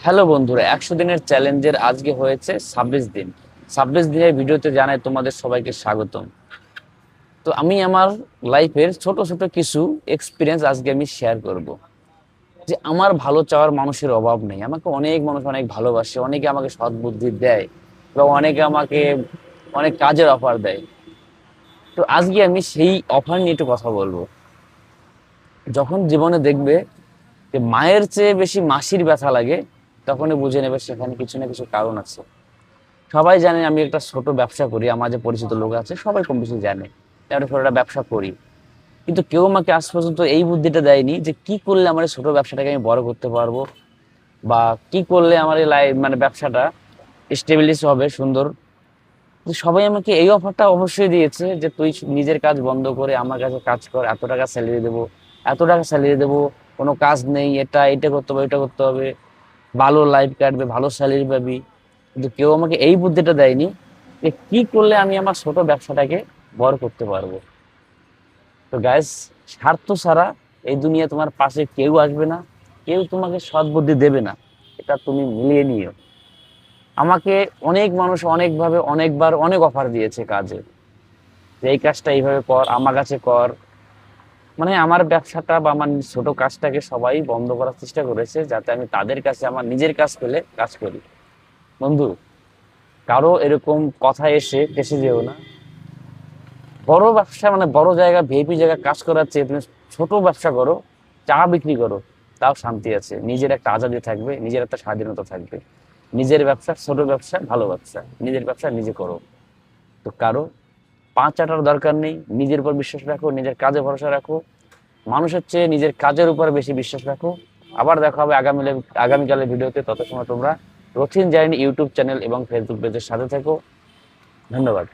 Hello বন্ধুরা, 100 দিনের চ্যালেঞ্জের আজকে হয়েছে 26 দিন। 26 দিনের ভিডিওতে জানাই তোমাদের সবাইকে স্বাগতম। তো আমি আমার লাইফের ছোট ছোট কিছু এক্সপিরিয়েন্স আজকে আমি শেয়ার করব। যে আমার ভালো চাওয়ার মানুষের অভাব নেই, আমাকে অনেক মানুষ অনেক ভালোবাসে, অনেকে আমাকে সৎ বুদ্ধি দেয় এবং অনেকে আমাকে অনেক কাজের অফার দেয়। তো আজকে আমি সেই অফার নিয়ে একটু কথা বলবো। যখন জীবনে দেখবে যে মায়ের চেয়ে বেশি মাসির ব্যথা লাগে, তখনই বুঝে নেবে সেখানে কিছু না কিছু কারণ আছে। সবাই জানে আমি একটা ছোট ব্যবসা করি, আমার যে পরিচিত লোক আছে সবাই কম বেশি জানে যে আমি একটা ছোট একটা ব্যবসা করি। কিন্তু কেউ আমাকে আজ পর্যন্ত এই বুদ্ধিটা দেয়নি যে কি করলে আমার এই ছোট ব্যবসাটাকে আমি বড় করতে পারবো, বা কি করলে আমার এই লাইফ মানে ব্যবসাটা স্টেবিলিশ হবে সুন্দর। তো সবাই আমাকে এই অফারটা অবশ্যই দিয়েছে যে তুই নিজের কাজ বন্ধ করে আমার কাছে কাজ কর, এত টাকা স্যালারি দেবো, এত টাকা স্যালারি দেবো, কোনো কাজ নেই, এটা এটা করতে হবে, এটা করতে হবে, ভালো লাইফ কাটবে, ভালো স্যালারি পাবি। কিন্তু কেউ আমাকে এই বুদ্ধিটা দেয়নি যে কি করলে আমি আমার ছোট ব্যবসাটাকে বড় করতে পারবো। তো গাইস, স্বার্থ ছাড়া এই দুনিয়া তোমার পাশে কেউ আসবে না, কেউ তোমাকে সৎ বুদ্ধি দেবে না। এটা তুমি মিলিয়ে নিও। আমাকে অনেক মানুষ অনেকভাবে অনেকবার অনেক অফার দিয়েছে কাজে, যে এই কাজটা এইভাবে কর, আমার কাছে কর। মানে আমার ব্যবসাটা বা আমার ছোট কাজটাকে সবাই বন্ধ করার চেষ্টা করেছে, যাতে আমি তাদের কাছে আমার নিজের কাজ পেলে কাজ করি। বন্ধু, কারো এরকম কথা এসে ফেসে যেও না। বড় ব্যবসা মানে বড় জায়গা, ভিআইপি জায়গা কাজ করার চেয়ে তুমি ছোট ব্যবসা করো, চা বিক্রি করো, তাও শান্তি আছে, নিজের একটা আজাদি থাকবে, নিজের একটা স্বাধীনতা থাকবে। নিজের ব্যবসা, ছোট ব্যবসা, ভালো ব্যবসা, নিজের ব্যবসা নিজে করো। তো কারো পাঁচ আটার দরকার নেই, নিজের উপর বিশ্বাস রাখো, নিজের কাজে ভরসা রাখো, মানুষের চেয়ে নিজের কাজের উপর বেশি বিশ্বাস রাখো। আবার দেখা হবে আগামীকালের ভিডিওতে। তত সময় তোমরা রথিন জার্নি ইউটিউব চ্যানেল এবং ফেসবুক পেজের সাথে থেকো। ধন্যবাদ।